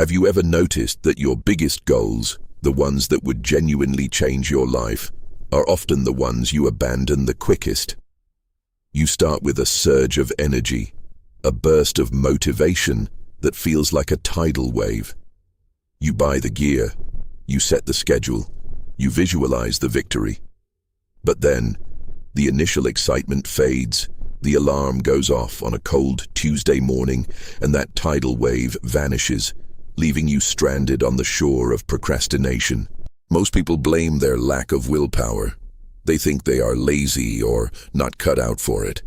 Have you ever noticed that your biggest goals, the ones that would genuinely change your life, are often the ones you abandon the quickest? You start with a surge of energy, a burst of motivation that feels like a tidal wave. You buy the gear, you set the schedule, you visualize the victory. But then, the initial excitement fades, the alarm goes off on a cold Tuesday morning, and that tidal wave vanishes, leaving you stranded on the shore of procrastination. Most people blame their lack of willpower. They think they are lazy or not cut out for it.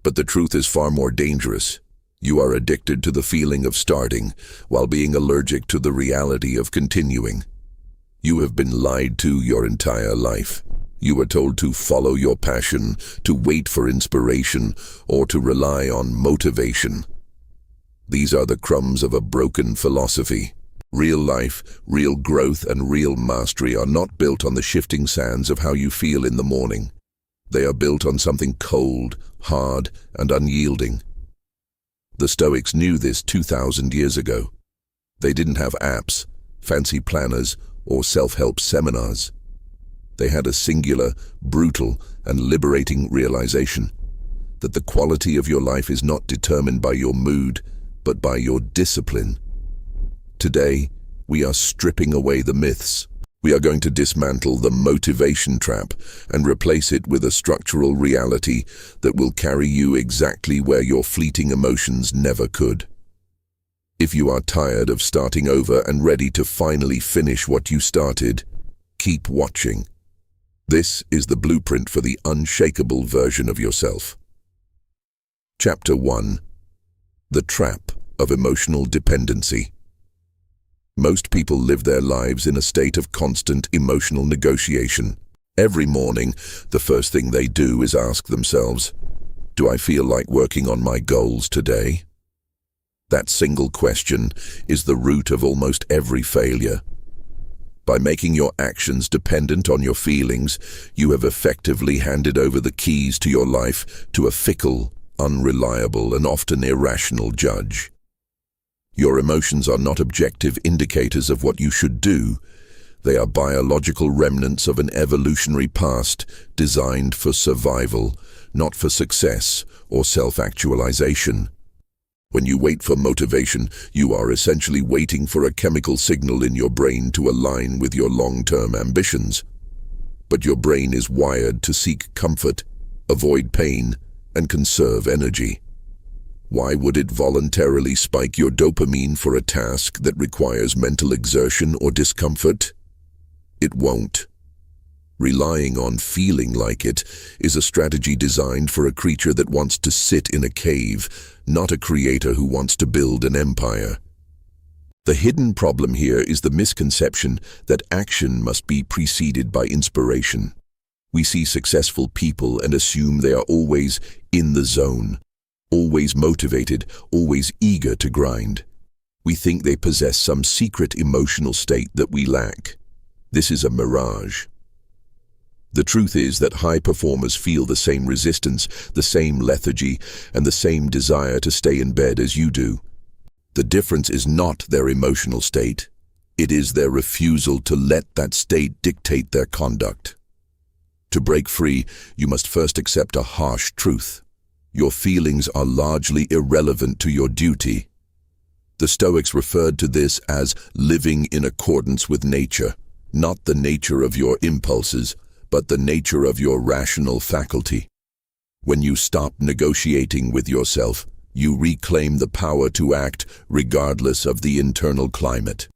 But the truth is far more dangerous. You are addicted to the feeling of starting, while being allergic to the reality of continuing. You have been lied to your entire life. You were told to follow your passion, to wait for inspiration, or to rely on motivation. These are the crumbs of a broken philosophy. Real life, real growth, and real mastery are not built on the shifting sands of how you feel in the morning. They are built on something cold, hard, and unyielding. The Stoics knew this 2,000 years ago. They didn't have apps, fancy planners, or self-help seminars. They had a singular, brutal, and liberating realization that the quality of your life is not determined by your mood, but by your discipline. Today, we are stripping away the myths. We are going to dismantle the motivation trap and replace it with a structural reality that will carry you exactly where your fleeting emotions never could. If you are tired of starting over and ready to finally finish what you started, keep watching. This is the blueprint for the unshakable version of yourself. Chapter 1. The Trap of Emotional Dependency. Most people live their lives in a state of constant emotional negotiation. Every morning, the first thing they do is ask themselves, "Do I feel like working on my goals today?" That single question is the root of almost every failure. By making your actions dependent on your feelings, you have effectively handed over the keys to your life to a fickle, unreliable, and often irrational judge. Your emotions are not objective indicators of what you should do. They are biological remnants of an evolutionary past designed for survival, not for success or self-actualization. When you wait for motivation, you are essentially waiting for a chemical signal in your brain to align with your long-term ambitions. But your brain is wired to seek comfort, avoid pain, and conserve energy. Why would it voluntarily spike your dopamine for a task that requires mental exertion or discomfort? It won't. Relying on feeling like it is a strategy designed for a creature that wants to sit in a cave, not a creator who wants to build an empire. The hidden problem here is the misconception that action must be preceded by inspiration. We see successful people and assume they are always in the zone, always motivated, always eager to grind. We think they possess some secret emotional state that we lack. This is a mirage. The truth is that high performers feel the same resistance, the same lethargy, and the same desire to stay in bed as you do. The difference is not their emotional state. It is their refusal to let that state dictate their conduct. To break free, you must first accept a harsh truth. Your feelings are largely irrelevant to your duty. The Stoics referred to this as living in accordance with nature, not the nature of your impulses, but the nature of your rational faculty. When you stop negotiating with yourself, you reclaim the power to act regardless of the internal climate.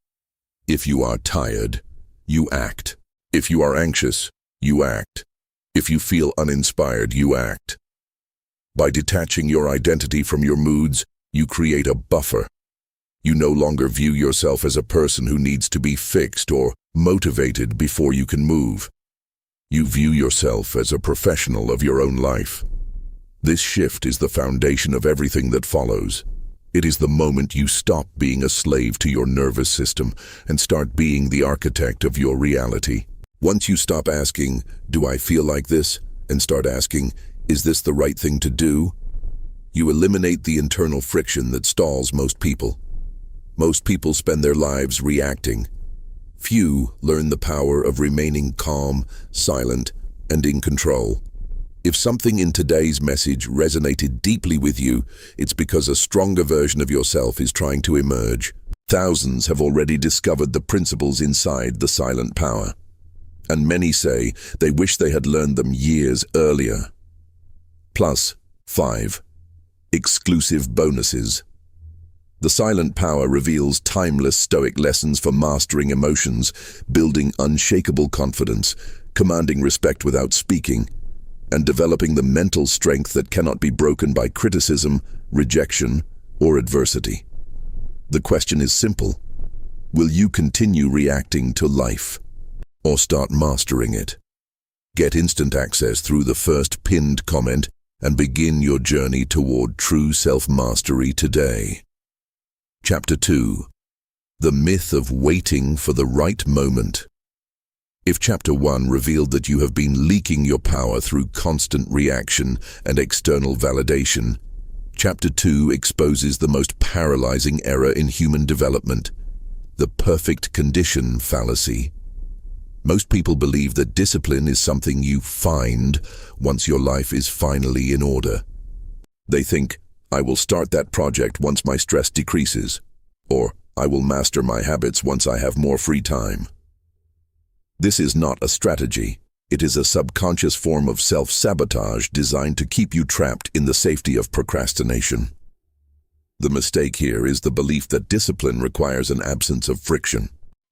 If you are tired, you act. If you are anxious, you act. If you feel uninspired, you act. By detaching your identity from your moods, you create a buffer. You no longer view yourself as a person who needs to be fixed or motivated before you can move. You view yourself as a professional of your own life. This shift is the foundation of everything that follows. It is the moment you stop being a slave to your nervous system and start being the architect of your reality. Once you stop asking, "Do I feel like this?" and start asking, "Is this the right thing to do?" you eliminate the internal friction that stalls most people. Most people spend their lives reacting. Few learn the power of remaining calm, silent, and in control. If something in today's message resonated deeply with you, it's because a stronger version of yourself is trying to emerge. Thousands have already discovered the principles inside the silent power, and many say they wish they had learned them years earlier. Plus 5 exclusive bonuses. The silent power reveals timeless Stoic lessons for mastering emotions, building unshakable confidence, commanding respect without speaking, and developing the mental strength that cannot be broken by criticism, rejection, or adversity. The question is simple. Will you continue reacting to life, or start mastering it? Get instant access through the first pinned comment and begin your journey toward true self-mastery today. Chapter 2. The Myth of Waiting for the Right Moment. If Chapter 1 revealed that you have been leaking your power through constant reaction and external validation, Chapter 2 exposes the most paralyzing error in human development, the perfect condition fallacy. Most people believe that discipline is something you find once your life is finally in order. They think, I will start that project once my stress decreases, or I will master my habits once I have more free time. This is not a strategy. It is a subconscious form of self-sabotage designed to keep you trapped in the safety of procrastination. The mistake here is the belief that discipline requires an absence of friction.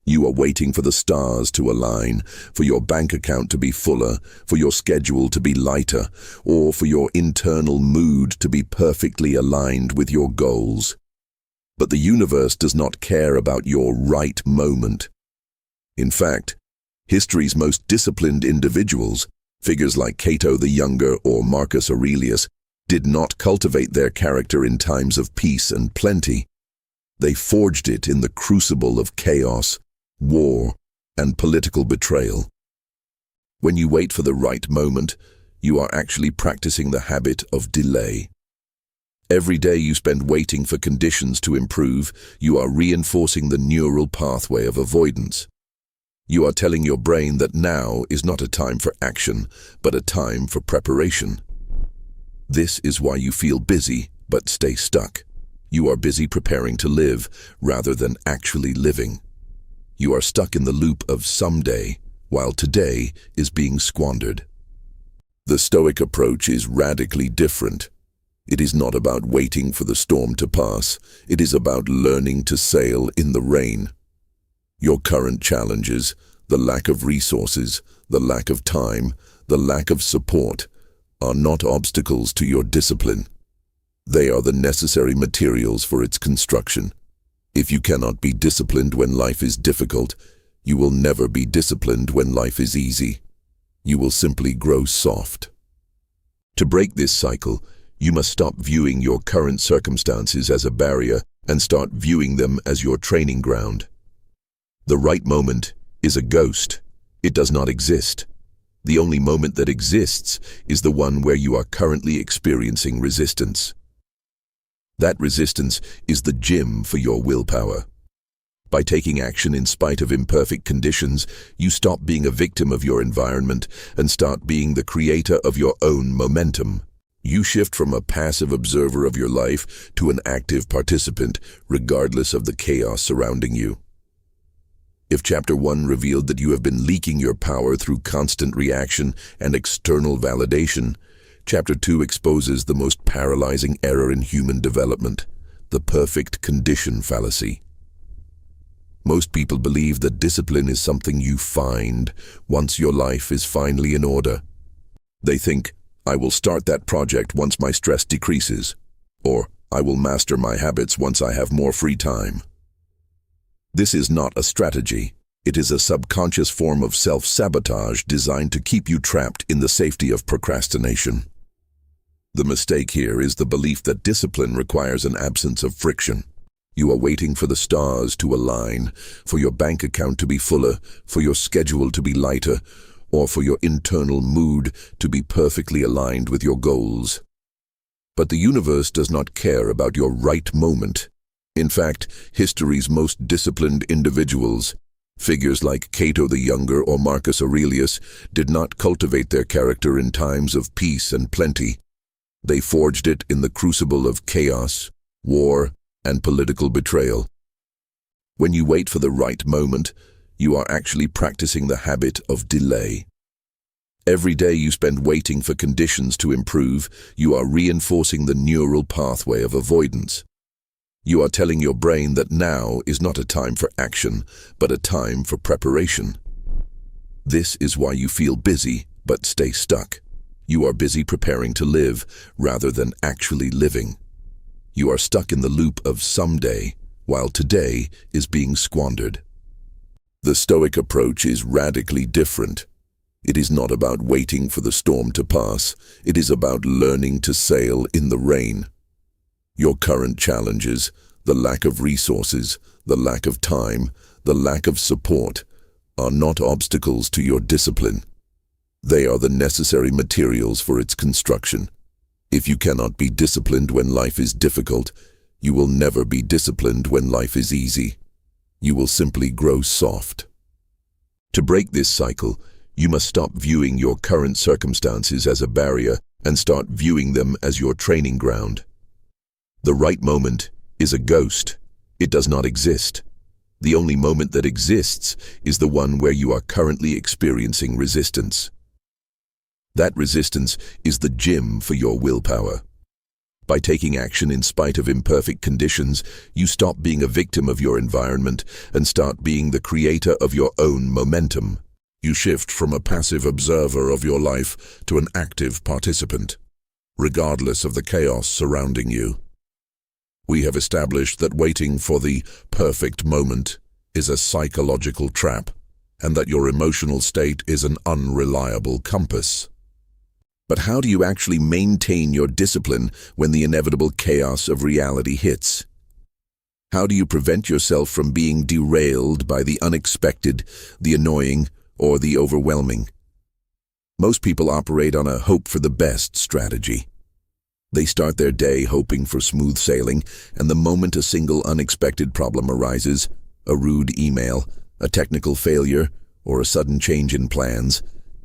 You are waiting for the stars to align, for your bank account to be fuller, for your schedule to be lighter, or for your internal mood to be perfectly aligned with your goals. But the universe does not care about your right moment. In fact, history's most disciplined individuals, figures like Cato the Younger or Marcus Aurelius, did not cultivate their character in times of peace and plenty. They forged it in the crucible of chaos, war, and political betrayal. When you wait for the right moment, you are actually practicing the habit of delay. Every day you spend waiting for conditions to improve, you are reinforcing the neural pathway of avoidance. You are telling your brain that now is not a time for action, but a time for preparation. This is why you feel busy, but stay stuck. You are busy preparing to live, rather than actually living. You are stuck in the loop of someday, while today is being squandered. The Stoic approach is radically different. It is not about waiting for the storm to pass. It is about learning to sail in the rain. Your current challenges, the lack of resources, the lack of time, the lack of support, are not obstacles to your discipline. They are the necessary materials for its construction. If you cannot be disciplined when life is difficult, you will never be disciplined when life is easy. You will simply grow soft. To break this cycle, you must stop viewing your current circumstances as a barrier and start viewing them as your training ground. The right moment is a ghost. It does not exist. The only moment that exists is the one where you are currently experiencing resistance. That resistance is the gym for your willpower. By taking action in spite of imperfect conditions, you stop being a victim of your environment and start being the creator of your own momentum. You shift from a passive observer of your life to an active participant, regardless of the chaos surrounding you. If Chapter 1 revealed that you have been leaking your power through constant reaction and external validation, Chapter 2 exposes the most paralyzing error in human development, the perfect condition fallacy. Most people believe that discipline is something you find once your life is finally in order. They think, I will start that project once my stress decreases, or I will master my habits once I have more free time. This is not a strategy. It is a subconscious form of self-sabotage designed to keep you trapped in the safety of procrastination. The mistake here is the belief that discipline requires an absence of friction. You are waiting for the stars to align, for your bank account to be fuller, for your schedule to be lighter, or for your internal mood to be perfectly aligned with your goals. But the universe does not care about your right moment. In fact, history's most disciplined individuals, figures like Cato the Younger or Marcus Aurelius, did not cultivate their character in times of peace and plenty. They forged it in the crucible of chaos, war, and political betrayal. When you wait for the right moment, you are actually practicing the habit of delay. Every day you spend waiting for conditions to improve, you are reinforcing the neural pathway of avoidance. You are telling your brain that now is not a time for action, but a time for preparation. This is why you feel busy, but stay stuck. You are busy preparing to live, rather than actually living. You are stuck in the loop of someday, while today is being squandered. The Stoic approach is radically different. It is not about waiting for the storm to pass. It is about learning to sail in the rain. Your current challenges, the lack of resources, the lack of time, the lack of support, are not obstacles to your discipline. They are the necessary materials for its construction. If you cannot be disciplined when life is difficult, you will never be disciplined when life is easy. You will simply grow soft. To break this cycle, you must stop viewing your current circumstances as a barrier and start viewing them as your training ground. The right moment is a ghost. It does not exist. The only moment that exists is the one where you are currently experiencing resistance. That resistance is the gym for your willpower. By taking action in spite of imperfect conditions, you stop being a victim of your environment and start being the creator of your own momentum. You shift from a passive observer of your life to an active participant, regardless of the chaos surrounding you. We have established that waiting for the perfect moment is a psychological trap, and that your emotional state is an unreliable compass. But how do you actually maintain your discipline when the inevitable chaos of reality hits? How do you prevent yourself from being derailed by the unexpected, the annoying, or the overwhelming? Most people operate on a hope for the best strategy. They start their day hoping for smooth sailing, and the moment a single unexpected problem arises, a rude email, a technical failure, or a sudden change in plans,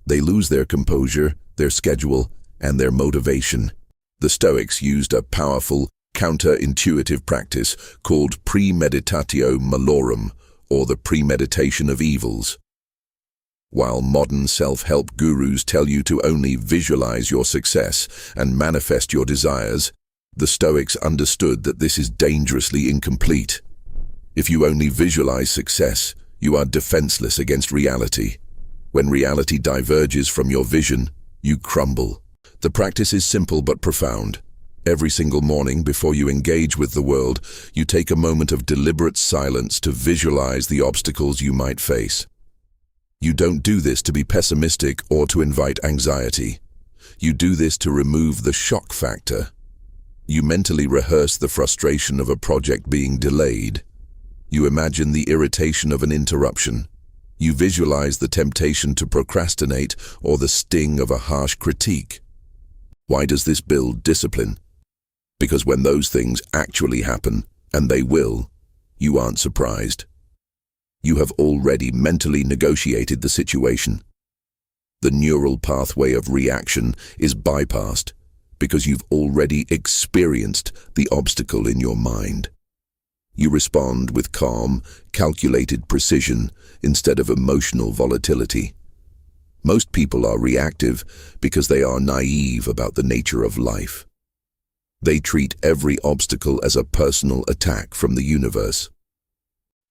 they lose their composure, their schedule, and their motivation. The Stoics used a powerful, counterintuitive practice called premeditatio malorum, or the premeditation of evils. While modern self-help gurus tell you to only visualize your success and manifest your desires, the Stoics understood that this is dangerously incomplete. If you only visualize success, you are defenseless against reality. When reality diverges from your vision, you crumble. The practice is simple but profound. Every single morning before you engage with the world, you take a moment of deliberate silence to visualize the obstacles you might face. You don't do this to be pessimistic or to invite anxiety. You do this to remove the shock factor. You mentally rehearse the frustration of a project being delayed. You imagine the irritation of an interruption. You visualize the temptation to procrastinate or the sting of a harsh critique. Why does this build discipline? Because when those things actually happen, and they will, you aren't surprised. You have already mentally negotiated the situation. The neural pathway of reaction is bypassed because you've already experienced the obstacle in your mind. You respond with calm, calculated precision instead of emotional volatility. Most people are reactive because they are naive about the nature of life. They treat every obstacle as a personal attack from the universe.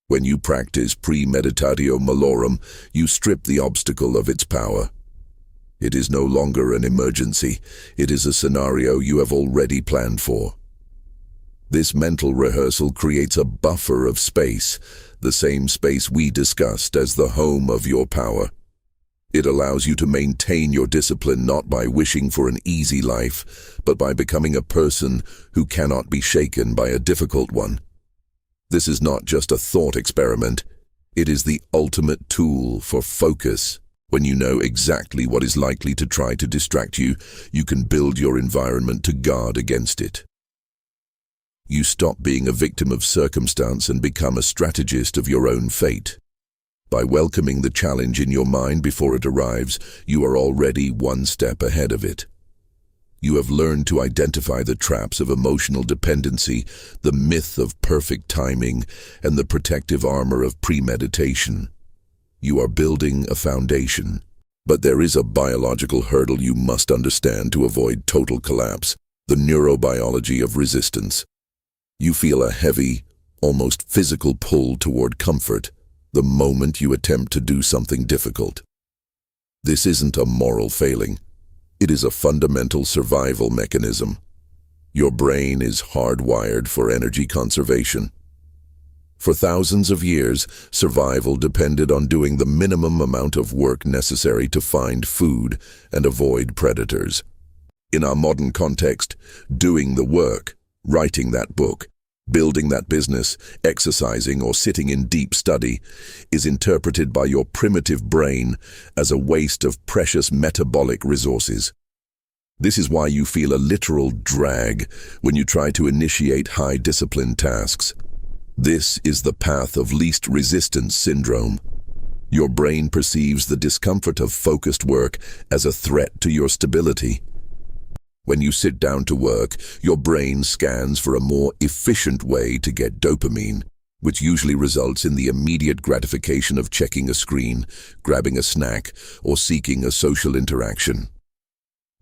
When you practice premeditatio malorum, you strip the obstacle of its power. It is no longer an emergency. It is a scenario you have already planned for. This mental rehearsal creates a buffer of space, the same space we discussed as the home of your power. It allows you to maintain your discipline not by wishing for an easy life, but by becoming a person who cannot be shaken by a difficult one. This is not just a thought experiment. It is the ultimate tool for focus. When you know exactly what is likely to try to distract you, you can build your environment to guard against it. You stop being a victim of circumstance and become a strategist of your own fate. By welcoming the challenge in your mind before it arrives, you are already one step ahead of it. You have learned to identify the traps of emotional dependency, the myth of perfect timing, and the protective armor of premeditation. You are building a foundation. But there is a biological hurdle you must understand to avoid total collapse: the neurobiology of resistance. You feel a heavy, almost physical pull toward comfort the moment you attempt to do something difficult. This isn't a moral failing. It is a fundamental survival mechanism. Your brain is hardwired for energy conservation. For thousands of years, survival depended on doing the minimum amount of work necessary to find food and avoid predators. In our modern context, doing the work, writing that book, building that business, exercising, or sitting in deep study is interpreted by your primitive brain as a waste of precious metabolic resources. This is why you feel a literal drag when you try to initiate high-discipline tasks. This is the path of least resistance syndrome. Your brain perceives the discomfort of focused work as a threat to your stability. When you sit down to work, your brain scans for a more efficient way to get dopamine, which usually results in the immediate gratification of checking a screen, grabbing a snack, or seeking a social interaction.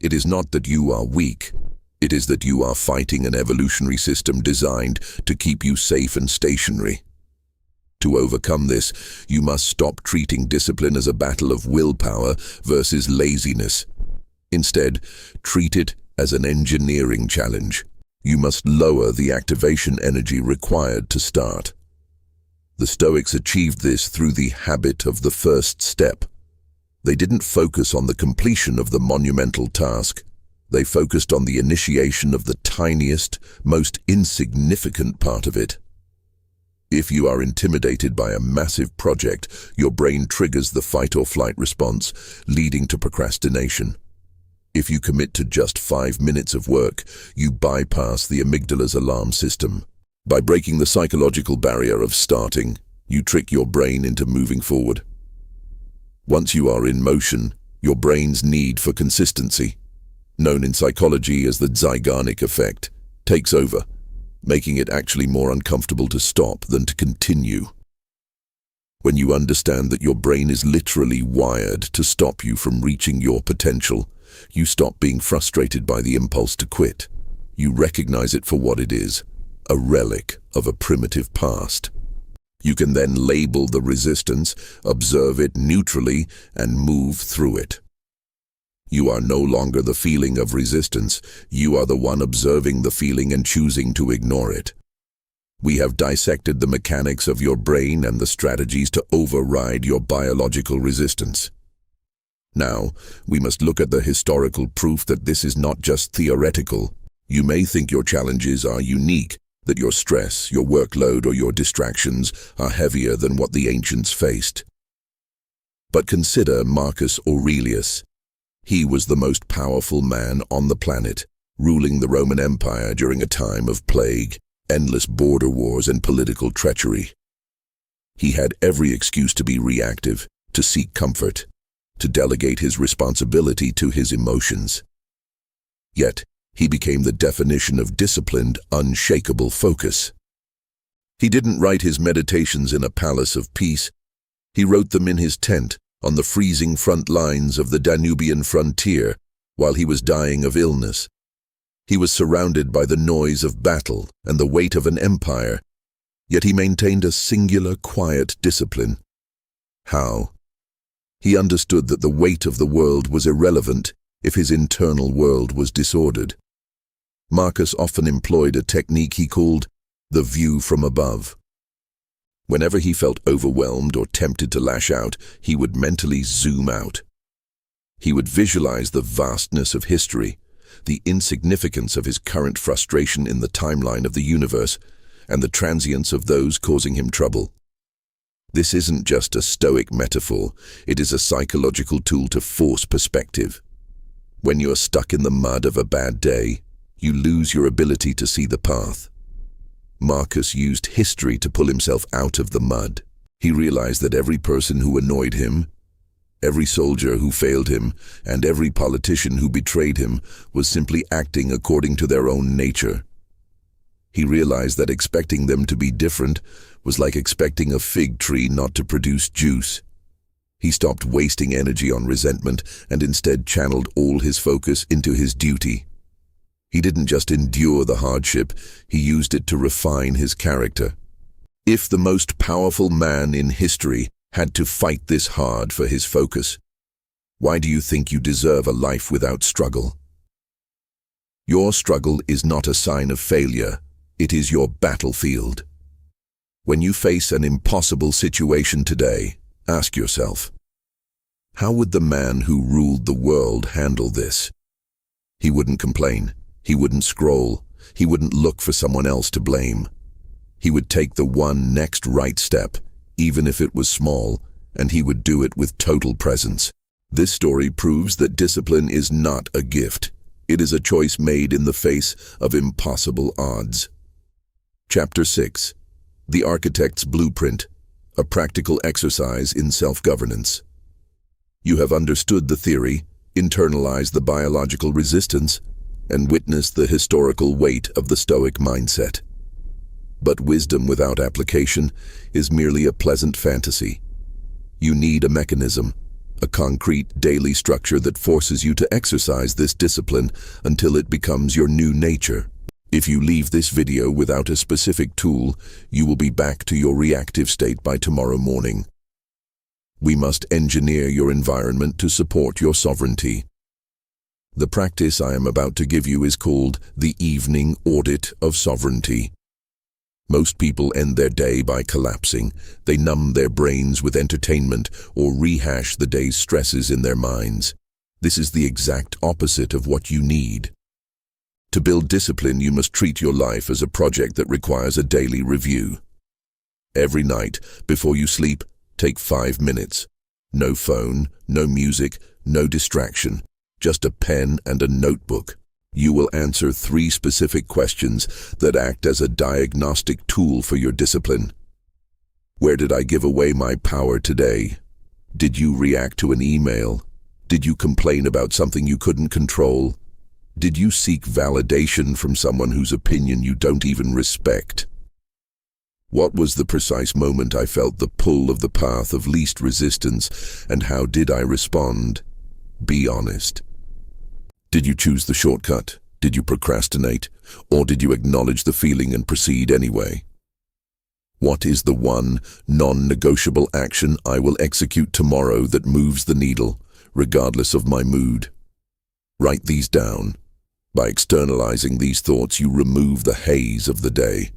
It is not that you are weak. It is that you are fighting an evolutionary system designed to keep you safe and stationary. To overcome this, you must stop treating discipline as a battle of willpower versus laziness. Instead, treat it as an engineering challenge. You must lower the activation energy required to start. The Stoics achieved this through the habit of the first step. They didn't focus on the completion of the monumental task. They focused on the initiation of the tiniest, most insignificant part of it. If you are intimidated by a massive project, your brain triggers the fight-or-flight response, leading to procrastination. If you commit to just 5 minutes of work, you bypass the amygdala's alarm system. By breaking the psychological barrier of starting, you trick your brain into moving forward. Once you are in motion, your brain's need for consistency, known in psychology as the Zeigarnik effect, takes over, making it actually more uncomfortable to stop than to continue. When you understand that your brain is literally wired to stop you from reaching your potential, you stop being frustrated by the impulse to quit. You recognize it for what it is, a relic of a primitive past. You can then label the resistance, observe it neutrally, and move through it. You are no longer the feeling of resistance. You are the one observing the feeling and choosing to ignore it. We have dissected the mechanics of your brain and the strategies to override your biological resistance. Now, we must look at the historical proof that this is not just theoretical. You may think your challenges are unique, that your stress, your workload, or your distractions are heavier than what the ancients faced. But consider Marcus Aurelius. He was the most powerful man on the planet, ruling the Roman Empire during a time of plague, endless border wars, and political treachery. He had every excuse to be reactive, to seek comfort, to delegate his responsibility to his emotions. Yet, he became the definition of disciplined, unshakable focus. He didn't write his meditations in a palace of peace. He wrote them in his tent, on the freezing front lines of the Danubian frontier, while he was dying of illness. He was surrounded by the noise of battle and the weight of an empire, yet he maintained a singular, quiet discipline. How? He understood that the weight of the world was irrelevant if his internal world was disordered. Marcus often employed a technique he called the view from above. Whenever he felt overwhelmed or tempted to lash out, he would mentally zoom out. He would visualize the vastness of history, the insignificance of his current frustration in the timeline of the universe, and the transience of those causing him trouble. This isn't just a Stoic metaphor, it is a psychological tool to force perspective. When you're stuck in the mud of a bad day, you lose your ability to see the path. Marcus used history to pull himself out of the mud. He realized that every person who annoyed him, every soldier who failed him, and every politician who betrayed him was simply acting according to their own nature. He realized that expecting them to be different was like expecting a fig tree not to produce juice. He stopped wasting energy on resentment and instead channeled all his focus into his duty. He didn't just endure the hardship, he used it to refine his character. If the most powerful man in history had to fight this hard for his focus, why do you think you deserve a life without struggle? Your struggle is not a sign of failure, it is your battlefield. When you face an impossible situation today, ask yourself, how would the man who ruled the world handle this? He wouldn't complain, he wouldn't scroll, he wouldn't look for someone else to blame. He would take the one next right step, even if it was small, and he would do it with total presence. This story proves that discipline is not a gift. It is a choice made in the face of impossible odds. Chapter 6. The Architect's Blueprint, a practical exercise in self-governance. You have understood the theory, internalized the biological resistance, and witnessed the historical weight of the Stoic mindset. But wisdom without application is merely a pleasant fantasy. You need a mechanism, a concrete daily structure that forces you to exercise this discipline until it becomes your new nature. If you leave this video without a specific tool, you will be back to your reactive state by tomorrow morning. We must engineer your environment to support your sovereignty. The practice I am about to give you is called the evening audit of sovereignty. Most people end their day by collapsing. They numb their brains with entertainment or rehash the day's stresses in their minds. This is the exact opposite of what you need. To build discipline, you must treat your life as a project that requires a daily review. Every night, before you sleep, take 5 minutes. No phone, no music, no distraction, just a pen and a notebook. You will answer 3 specific questions that act as a diagnostic tool for your discipline. Where did I give away my power today? Did you react to an email? Did you complain about something you couldn't control? Did you seek validation from someone whose opinion you don't even respect? What was the precise moment I felt the pull of the path of least resistance, and how did I respond? Be honest. Did you choose the shortcut? Did you procrastinate? Or did you acknowledge the feeling and proceed anyway? What is the one non-negotiable action I will execute tomorrow that moves the needle, regardless of my mood? Write these down. By externalizing these thoughts, you remove the haze of the day.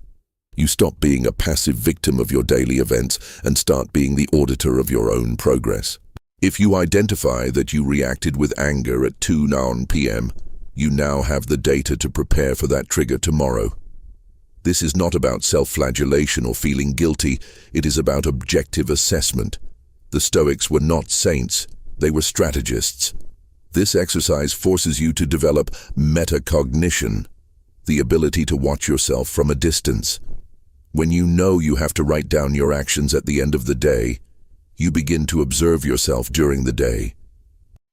You stop being a passive victim of your daily events and start being the auditor of your own progress. If you identify that you reacted with anger at 2:09 p.m., you now have the data to prepare for that trigger tomorrow. This is not about self-flagellation or feeling guilty, it is about objective assessment. The Stoics were not saints, they were strategists. This exercise forces you to develop metacognition, the ability to watch yourself from a distance. When you know you have to write down your actions at the end of the day, you begin to observe yourself during the day.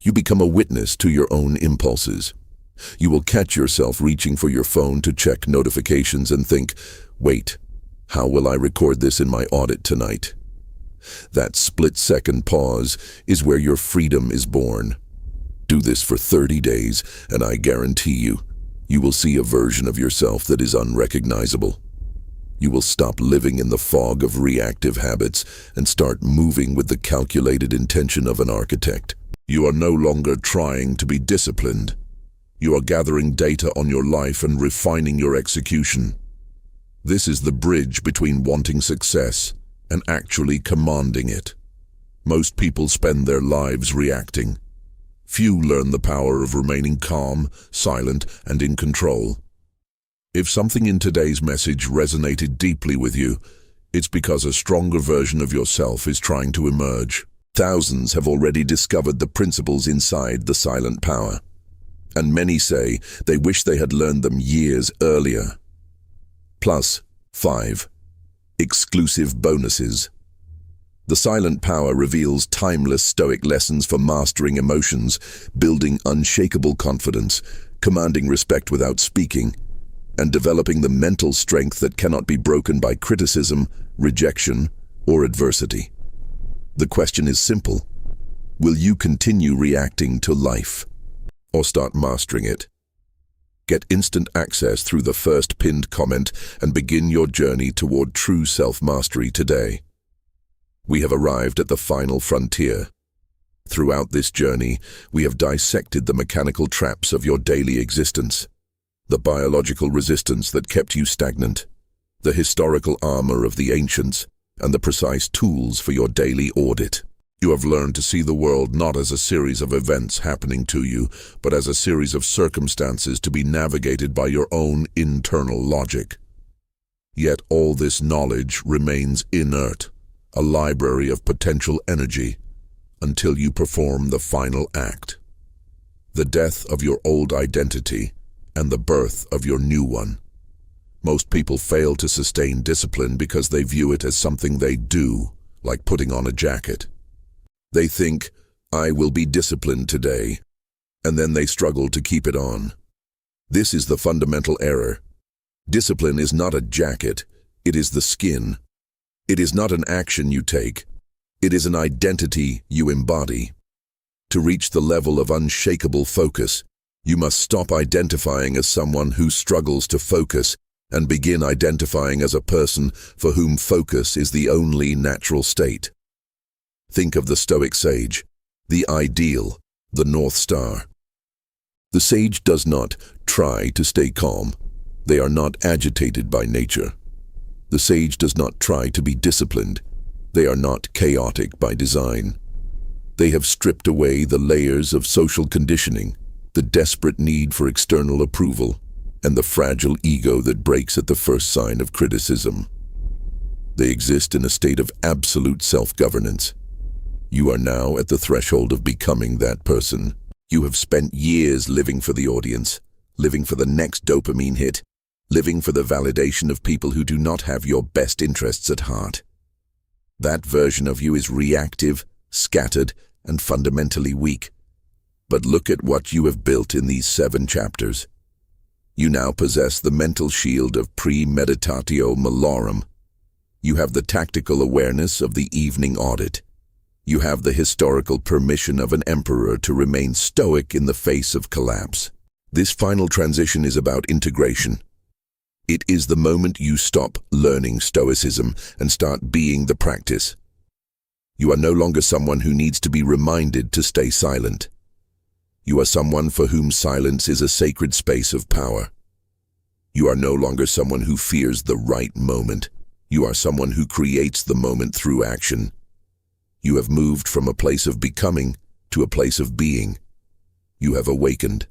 You become a witness to your own impulses. You will catch yourself reaching for your phone to check notifications and think, wait, how will I record this in my audit tonight? That split-second pause is where your freedom is born. Do this for 30 days, and I guarantee you will see a version of yourself that is unrecognizable. You will stop living in the fog of reactive habits and start moving with the calculated intention of an architect. You are no longer trying to be disciplined. You are gathering data on your life and refining your execution. This is the bridge between wanting success and actually commanding it. Most people spend their lives reacting. Few learn the power of remaining calm, silent, and in control. If something in today's message resonated deeply with you, it's because a stronger version of yourself is trying to emerge. Thousands have already discovered the principles inside the silent power, and many say they wish they had learned them years earlier. Plus, 5. Exclusive bonuses. The silent power reveals timeless Stoic lessons for mastering emotions, building unshakable confidence, commanding respect without speaking, and developing the mental strength that cannot be broken by criticism, rejection, or adversity. The question is simple. Will you continue reacting to life, or start mastering it? Get instant access through the first pinned comment and begin your journey toward true self-mastery today. We have arrived at the final frontier. Throughout this journey, we have dissected the mechanical traps of your daily existence, the biological resistance that kept you stagnant, the historical armor of the ancients, and the precise tools for your daily audit. You have learned to see the world not as a series of events happening to you, but as a series of circumstances to be navigated by your own internal logic. Yet all this knowledge remains inert, a library of potential energy, until you perform the final act. The death of your old identity and the birth of your new one. Most people fail to sustain discipline because they view it as something they do, like putting on a jacket. They think, I will be disciplined today, and then they struggle to keep it on. This is the fundamental error. Discipline is not a jacket, it is the skin. It is not an action you take, it is an identity you embody. To reach the level of unshakable focus, you must stop identifying as someone who struggles to focus and begin identifying as a person for whom focus is the only natural state. Think of the Stoic sage, the ideal, the North Star. The sage does not try to stay calm. They are not agitated by nature. The sage does not try to be disciplined. They are not chaotic by design. They have stripped away the layers of social conditioning, the desperate need for external approval, and the fragile ego that breaks at the first sign of criticism. They exist in a state of absolute self-governance. You are now at the threshold of becoming that person. You have spent years living for the audience, living for the next dopamine hit, living for the validation of people who do not have your best interests at heart. That version of you is reactive, scattered, and fundamentally weak. But look at what you have built in these 7 chapters. You now possess the mental shield of premeditatio malorum. You have the tactical awareness of the evening audit. You have the historical permission of an emperor to remain stoic in the face of collapse. This final transition is about integration. It is the moment you stop learning Stoicism and start being the practice. You are no longer someone who needs to be reminded to stay silent. You are someone for whom silence is a sacred space of power. You are no longer someone who fears the right moment. You are someone who creates the moment through action. You have moved from a place of becoming to a place of being. You have awakened.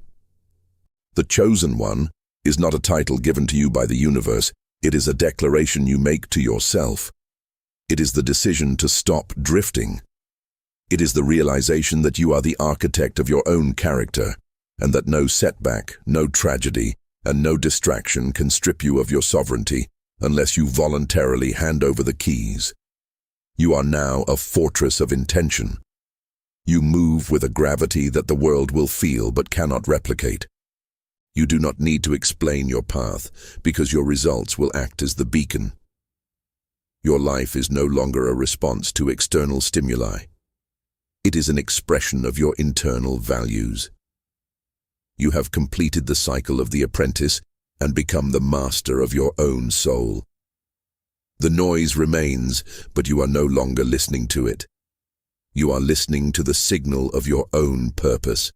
The Chosen One is not a title given to you by the universe. It is a declaration you make to yourself. It is the decision to stop drifting. It is the realization that you are the architect of your own character, and that no setback, no tragedy, and no distraction can strip you of your sovereignty unless you voluntarily hand over the keys. You are now a fortress of intention. You move with a gravity that the world will feel but cannot replicate. You do not need to explain your path because your results will act as the beacon. Your life is no longer a response to external stimuli. It is an expression of your internal values. You have completed the cycle of the apprentice and become the master of your own soul. The noise remains, but you are no longer listening to it. You are listening to the signal of your own purpose.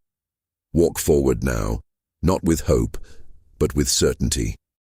Walk forward now, not with hope, but with certainty.